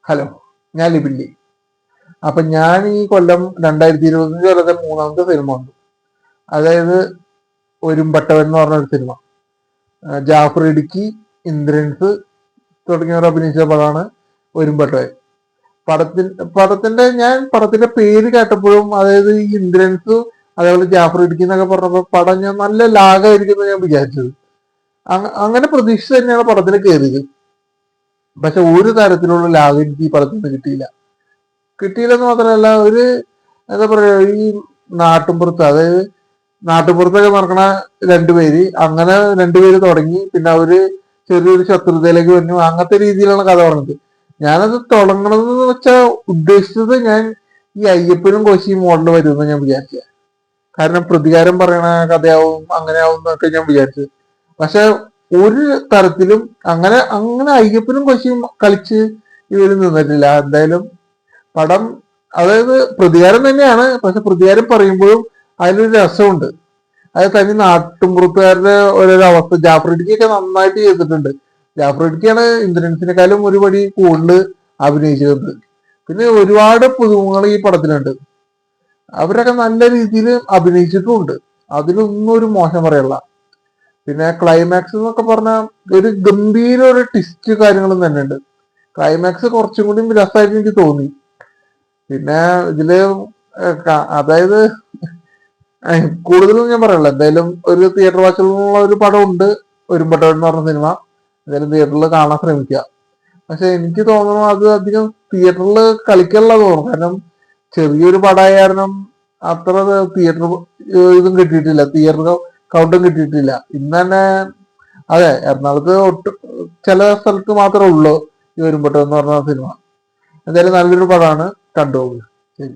Hello, ഞാൻ ലിബിൻലി. അപ്പൊ ഞാൻ ഈ കൊല്ലം 2025 കൊല്ലത്തെ മൂന്നാമത്തെ സിനിമ ഉണ്ട്. അതായത് ഒരുമ്പട്ടവൻ എന്ന് പറഞ്ഞ ഒരു സിനിമ. ജാഫർ ഇടുക്കി, ഇന്ദ്രൻസ് തുടങ്ങിയവർ അഭിനയിച്ച പടമാണ് ഒരുമ്പട്ടവൻ. പടത്തിന്റെ പേര് കേട്ടപ്പോഴും, അതായത് ഈ ഇന്ദ്രൻസ് അതേപോലെ ജാഫർ ഇടുക്കി എന്നൊക്കെ പറഞ്ഞപ്പോ പടം ഞാൻ നല്ല ലാഗായിരിക്കും ഞാൻ വിചാരിച്ചത്. അങ്ങനെ പ്രതീക്ഷിച്ച് തന്നെയാണ് പടത്തിൽ കയറിയത്. പക്ഷെ ഒരു തരത്തിലുള്ള ലാഗ് എനിക്ക് ഈ പടത്തിൽ നിന്ന് കിട്ടിയില്ലെന്ന് മാത്രമല്ല, ഒരു എന്താ പറയാ, ഈ നാട്ടുമ്പുറത്ത്, അതായത് നാട്ടുമ്പുറത്തൊക്കെ നടക്കണ രണ്ടുപേര്, അങ്ങനെ രണ്ടുപേര് തുടങ്ങി, പിന്നെ അവര് ചെറിയൊരു ശത്രുതയിലേക്ക് വന്നു, അങ്ങനത്തെ രീതിയിലാണ് കഥ പറഞ്ഞത്. ഞാനത് തുടങ്ങണമെന്ന് വെച്ചാൽ ഉദ്ദേശിച്ചത്, ഞാൻ ഈ അയ്യപ്പനും കോശിയും മോഡല് വരുമെന്ന് ഞാൻ വിചാരിച്ചത്. കാരണം പ്രതികാരം പറയണ കഥയാവും, അങ്ങനെ ആവും എന്നൊക്കെ ഞാൻ വിചാരിച്ചത്. പക്ഷെ ഒരു തരത്തിലും അങ്ങനെ അങ്ങനെ അയ്യപ്പനും കോശിയും കളിച്ച് ഇവര് നിന്നിട്ടില്ല. എന്തായാലും പടം, അതായത് പ്രതികാരം തന്നെയാണ്, പക്ഷെ പ്രതികാരം പറയുമ്പോഴും അതിലൊരു രസമുണ്ട്. അത് തനി നാട്ടുമ്പുറത്തുകാരുടെ ഓരോരോ അവസ്ഥ. ജാഫർ ഇടുക്കിയൊക്കെ നന്നായിട്ട് ചെയ്തിട്ടുണ്ട്. ജാഫർ ഇടുക്കിയാണ് ഇന്ദ്രൻസിനെക്കാളും ഒരു പടി കൂടുതൽ അഭിനയിച്ചത്. പിന്നെ ഒരുപാട് പുതുമുഖങ്ങൾ ഈ പടത്തിലുണ്ട്. അവരൊക്കെ നല്ല രീതിയിൽ അഭിനയിച്ചിട്ടുമുണ്ട്. അതിലൊന്നും ഒരു മോശം പറയല്ല. പിന്നെ ക്ലൈമാക്സ് എന്നൊക്കെ പറഞ്ഞാൽ ഒരു ഗംഭീര ഒരു ട്വിസ്റ്റ് കാര്യങ്ങളും തന്നെ ഉണ്ട്. ക്ലൈമാക്സ് കുറച്ചും കൂടി രസമായിട്ട് എനിക്ക് തോന്നി. പിന്നെ ഇതില് അതായത് കൂടുതലും ഞാൻ പറയല്ല. എന്തായാലും ഒരു തിയേറ്റർ വാച്ചിലുള്ള ഒരു പടം ഉണ്ട്, ഒരുമ്പട്ടവൻ എന്ന് പറഞ്ഞ സിനിമ. എന്തായാലും തിയേറ്ററിൽ കാണാൻ ശ്രമിക്കുക. പക്ഷെ എനിക്ക് തോന്നുന്നു അത് അധികം തിയേറ്ററിൽ കളിക്കാനുള്ള തോന്നുന്നു. കാരണം ചെറിയൊരു പടമായ കാരണം അത്ര തിയേറ്റർ ഇതും കിട്ടിയിട്ടില്ല, തിയേറ്റർ കൗണ്ടും കിട്ടിയിട്ടില്ല. ഇന്ന് തന്നെ അതെ, എറണാകുളത്ത് ചില സ്ഥലത്ത് മാത്രമേ ഉള്ളൂ ഈ ഒരുമ്പട്ടവൻ എന്ന് പറഞ്ഞ സിനിമ. എന്തായാലും നല്ലൊരു പടമാണ്, കണ്ടുപോകുക. ശരി.